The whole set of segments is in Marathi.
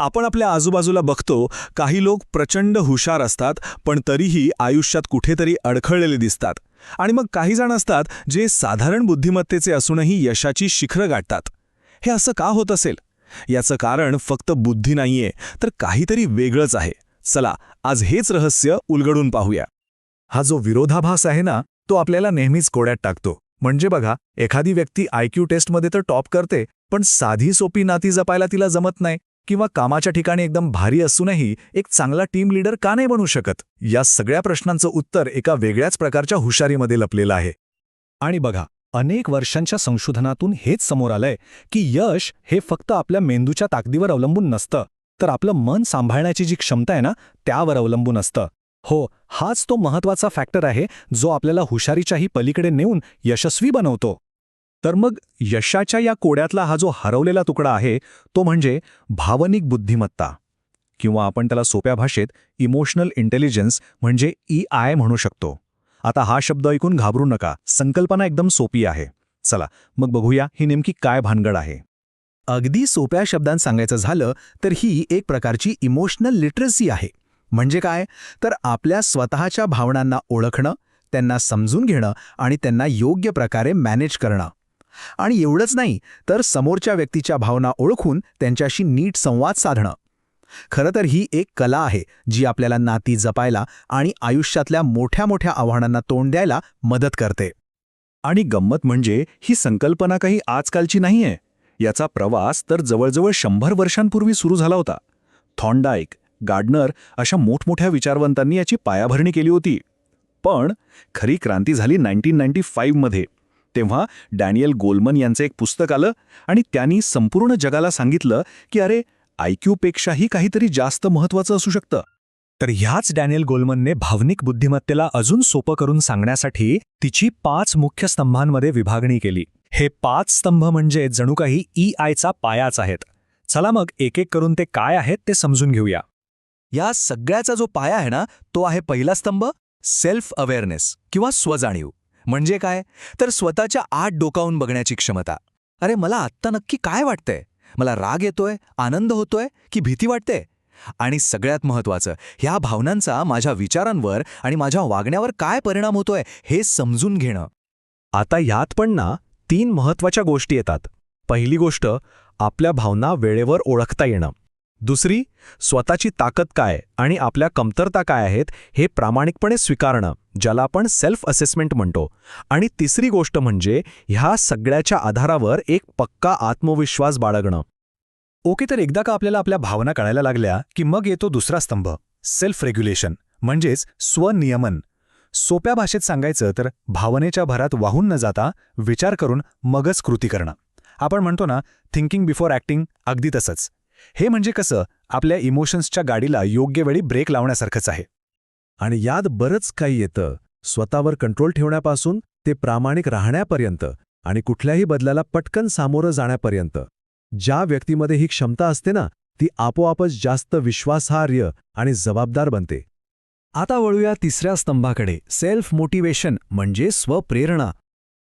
आपण आपल्या आजूबाजूला बघतो, काही लोक प्रचंड हुशार असतात पण तरीही आयुष्यात कुठेतरी अडखळलेले दिसतात. आणि मग काही जण असतात जे साधारण बुद्धिमत्तेचे असूनही यशाची शिखरं गाठतात. हे असं का होत असेल? याचं कारण फक्त बुद्धी नाहीये, तर काहीतरी वेगळंच आहे. चला आज हेच रहस्य उलगडून पाहूया. हा जो विरोधाभास आहे ना, तो आपल्याला नेहमीच कोड्यात टाकतो. म्हणजे बघा, एखादी व्यक्ती IQ टेस्टमध्ये तर टॉप करते, पण साधी सोपी नाती जपायला तिला जमत नाही, किंवा कामाच्या ठिकाणी एकदम भारी असूनही एक चांगला टीम लीडर का नाही बनू शकत? या सगळ्या प्रश्नांचं उत्तर एका वेगळ्याच प्रकारच्या हुशारीमध्ये लपलेलं आहे. आणि बघा, अनेक वर्षांच्या संशोधनातून हेच समोर आलंय की यश हे फक्त आपल्या मेंदूच्या ताकदीवर अवलंबून नसतं, तर आपलं मन सांभाळण्याची जी क्षमता आहे ना, त्यावर अवलंबून असतं. हो, हाच तो महत्त्वाचा फॅक्टर आहे जो आपल्याला हुशारीच्याही पलीकडे नेऊन यशस्वी बनवतो. तर मग यशाच्या या कोड्यातला हा जो हरवलेला तुकडा आहे, तो म्हणजे भावनिक बुद्धिमत्ता, किंवा आपण त्याला सोप्या भाषेत इमोशनल इंटेलिजन्स म्हणजे EI म्हणू शकतो. आता हा शब्द ऐकून घाबरू नका, संकल्पना एकदम सोपी आहे. चला मग बघूया ही नेमकी काय भानगड आहे. अगदी सोप्या शब्दांत सांगायचं झालं तर ही एक प्रकारची इमोशनल लिटरसी आहे. म्हणजे काय? तर आपल्या स्वतःच्या भावनांना ओळखणं, त्यांना समजून घेणं आणि त्यांना योग्य प्रकारे मॅनेज करणं. आणि एवढंच नाही, तर समोरच्या व्यक्तीच्या भावना ओळखून त्यांच्याशी नीट संवाद साधणं. खरं तर ही एक कला आहे जी आपल्याला नाती जपायला आणि आयुष्यातल्या मोठ्या मोठ्या आव्हानांना तोंड द्यायला मदत करते. आणि गंमत म्हणजे ही संकल्पना काही आजकालची नाहीये. याचा प्रवास तर जवळजवळ 100 वर्षांपूर्वी सुरू झाला होता. थॉर्नडाईक, गार्डनर अशा मोठमोठ्या विचारवंतांनी याची पायाभरणी केली होती. पण खरी क्रांती झाली 1995 मध्ये. तेव्हा डॅनियल गोलमन यांचं एक पुस्तक आलं आणि त्यांनी संपूर्ण जगाला सांगितलं की अरे, IQ पेक्षाही काहीतरी जास्त महत्त्वाचं असू शकतं. तर ह्याच डॅनियल गोलमनने भावनिक बुद्धिमत्तेला अजून सोपं करून सांगण्यासाठी तिची 5 मुख्य स्तंभांमध्ये विभागणी केली. हे 5 स्तंभ म्हणजे जणू काही EIचा पायाच आहेत. चला मग एक एक करून ते काय आहेत ते समजून घेऊया. या सगळ्याचा जो पाया आहे ना, तो आहे पहिला स्तंभ, सेल्फ अवेअरनेस किंवा स्वजाणीव. म्हणजे काय? तर स्वतःच्या आत डोकावून बघण्याची क्षमता. अरे, मला आत्ता नक्की काय वाटतंय? मला राग येतोय, आनंद होतोय की भीती वाटते? आणि सगळ्यात महत्त्वाचं, ह्या भावनांचा माझ्या विचारांवर आणि माझ्या वागण्यावर काय परिणाम होतोय हे समजून घेणं. आता यात पण ना 3 महत्त्वाच्या गोष्टी येतात. पहिली गोष्ट, आपल्या भावना वेळेवर ओळखता येणं. दुसरी, स्वतःची ताकद काय आणि आपल्या कमतरता काय आहेत हे प्रामाणिकपणे स्वीकारणं, ज्याला आपण सेल्फ असेसमेंट म्हणतो. आणि तिसरी गोष्ट म्हणजे ह्या सगळ्याच्या आधारावर एक पक्का आत्मविश्वास बाळगणं. ओके, तर एकदा का आपल्याला आपल्या भावना कळायला लागल्या की मग येतो दुसरा स्तंभ, सेल्फ रेग्युलेशन म्हणजेच स्वनियमन. सोप्या भाषेत सांगायचं तर भावनेच्या भरात वाहून न जाता विचार करून मगच कृती करणं. आपण म्हणतो ना, थिंकिंग बिफोर ॲक्टिंग, अगदी तसंच. हे म्हणजे कसं, आपल्या इमोशन्सच्या गाडीला योग्य वेळी ब्रेक लावण्यासारखंच आहे. आणि यात बरंच काही येतं, स्वतःवर कंट्रोल ठेवण्यापासून ते प्रामाणिक राहण्यापर्यंत आणि कुठल्याही बदलाला पटकन सामोरं जाण्यापर्यंत. ज्या व्यक्तीमध्ये ही क्षमता असते ना, ती आपोआपच जास्त विश्वासार्ह आणि जबाबदार बनते. आता वळूया तिसऱ्या स्तंभाकडे, सेल्फ मोटिवेशन म्हणजे स्वप्रेरणा.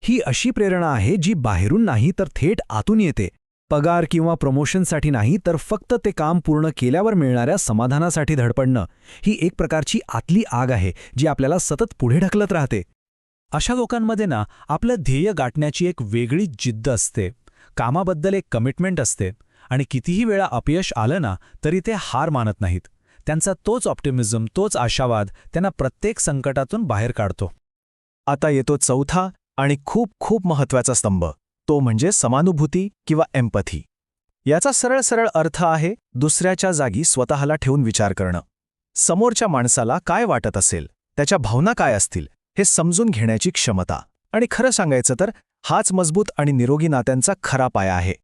ही अशी प्रेरणा आहे जी बाहेरून नाही तर थेट आतून येते. पगार किंवा प्रमोशनसाठी नाही, तर फक्त ते काम पूर्ण केल्यावर मिळणाऱ्या समाधानासाठी धडपडणं. ही एक प्रकारची आतली आग आहे जी आपल्याला सतत पुढे ढकलत राहते. अशा लोकांमध्ये ना आपलं ध्येय गाठण्याची एक वेगळी जिद्द असते, कामाबद्दल एक कमिटमेंट असते आणि कितीही वेळा अपयश आलं ना तरी ते हार मानत नाहीत. त्यांचा तोच ऑप्टिमिझम, तोच आशावाद त्यांना प्रत्येक संकटातून बाहेर काढतो. आता येतो चौथा आणि खूप खूप महत्त्वाचा स्तंभ, तो म्हणजे समानुभूती किंवा एम्पथी. याचा सरळ सरळ अर्थ आहे दुसऱ्याच्या जागी स्वतःला ठेवून विचार करणं. समोरच्या माणसाला काय वाटत असेल, त्याच्या भावना काय असतील हे समजून घेण्याची क्षमता. आणि खरं सांगायचं तर हाच मजबूत आणि निरोगी नात्यांचा खरा पाया आहे.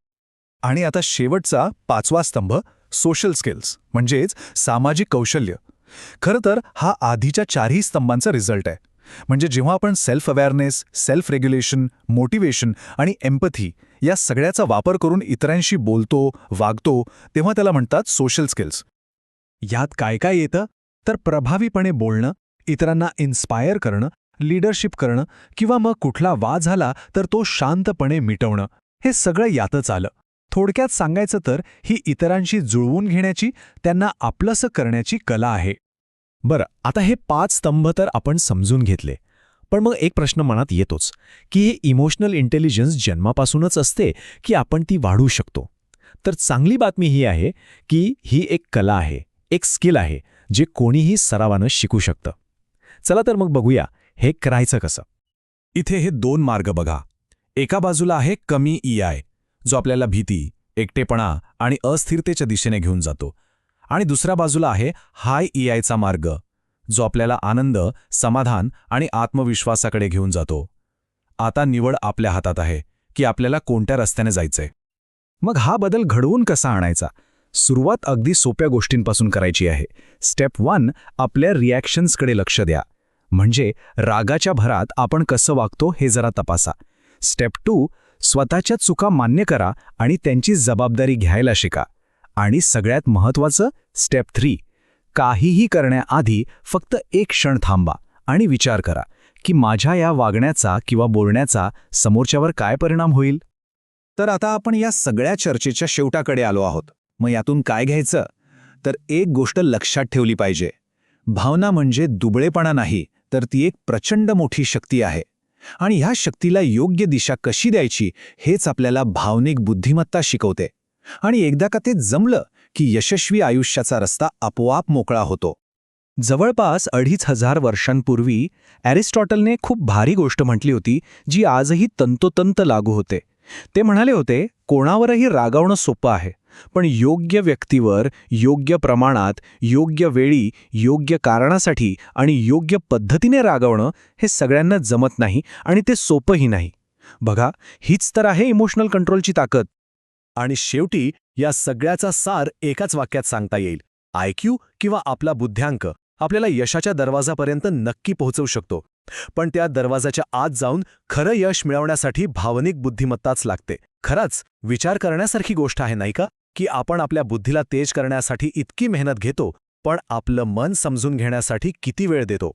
आणि आता शेवटचा 5वा स्तंभ, सोशल स्किल्स म्हणजेच सामाजिक कौशल्य. खरं तर हा आधीच्या 4ही स्तंभांचा रिझल्ट आहे. म्हणजे जेव्हा आपण self awareness, self regulation, motivation आणि एम्पथी या सगळ्याचा वापर करून इतरांशी बोलतो, वागतो, तेव्हा त्याला म्हणतात सोशल स्किल्स. यात काय काय येतं? तर प्रभावीपणे बोलणं, इतरांना इन्स्पायर करणं, लीडरशिप करणं किंवा मग कुठला वाद झाला तर तो शांतपणे मिटवणं, हे सगळं यातच आलं. थोडक्यात सांगायचं तर ही इतरांशी जुळवून घेण्याची, त्यांना आपलंसं करण्याची कला आहे. बरं, आता हे 5 स्तंभ तर आपण समजून घेतले. पण मग एक प्रश्न मनात येतोच की हे इमोशनल इंटेलिजन्स जन्मापासूनच असते की आपण ती वाढवू शकतो? तर चांगली बातमी ही आहे की ही एक कला आहे, एक स्किल आहे, जे कोणीही सरावानं शिकू शकतं. चला तर मग बघूया हे करायचं कसं. इथे हे 2 मार्ग बघा. एका बाजूला आहे कमी EI, जो आपल्याला भीती, एकटेपणा आणि अस्थिरतेच्या दिशेने घेऊन जातो. आणि दुसऱ्या बाजूला आहे हाय EIचा मार्ग, जो आपल्याला आनंद, समाधान आणि आत्मविश्वासाकडे घेऊन जातो. आता निवड आपल्या हातात आहे की आपल्याला कोणत्या रस्त्याने जायचंय. मग हा बदल घडवून कसा आणायचा? सुरुवात अगदी सोप्या गोष्टींपासून करायची आहे. स्टेप 1, आपल्या रिॲक्शन्सकडे लक्ष द्या. म्हणजे रागाच्या भरात आपण कसं वागतो हे जरा तपासा. स्टेप 2, स्वतःच्या चुका मान्य करा आणि त्यांची जबाबदारी घ्यायला शिका. आणि सगळ्यात महत्त्वाचं स्टेप 3, काहीही करण्याआधी फक्त एक क्षण थांबा आणि विचार करा की माझ्या या वागण्याचा किंवा बोलण्याचा समोरच्यावर काय परिणाम होईल. तर आता आपण या सगळ्या चर्चेच्या शेवटाकडे आलो आहोत. मग यातून काय घ्यायचं? तर एक गोष्ट लक्षात ठेवली पाहिजे. भावना म्हणजे दुबळेपणा नाही, तर ती एक प्रचंड मोठी शक्ती आहे. आणि ह्या शक्तीला योग्य दिशा कशी द्यायची हेच आपल्याला भावनिक बुद्धिमत्ता शिकवते. आणि एकदा का ते जमलं की यशस्वी आयुष्याचा रस्ता आपोआप मोकळा होतो. जवळपास 2500 वर्षांपूर्वी ॲरिस्टॉटलने खूप भारी गोष्ट म्हटली होती, जी आजही तंतोतंत लागू होते. ते म्हणाले होते, कोणावरही रागावणं सोपं आहे, पण योग्य व्यक्तीवर योग्य प्रमाणात, योग्य वेळी, योग्य कारणासाठी आणि योग्य पद्धतीने रागावणं हे सगळ्यांना जमत नाही आणि ते सोपंही नाही. बघा, हीच तर आहे इमोशनल कंट्रोलची ताकद. आणि शेवटी या सगळ्याचा सार एकाच वाक्यात सांगता येईल. IQ किंवा आपला बुद्ध्यांक आपल्याला यशाच्या दरवाजापर्यंत नक्की पोहोचवू शकतो, पण त्या दरवाजाच्या आत जाऊन खरं यश मिळवण्यासाठी भावनिक बुद्धिमत्ताच लागते. खरंच विचार करण्यासारखी गोष्ट आहे नाही का, की आपण आपल्या बुद्धीला तेज करण्यासाठी इतकी मेहनत घेतो, पण आपलं मन समजून घेण्यासाठी किती वेळ देतो.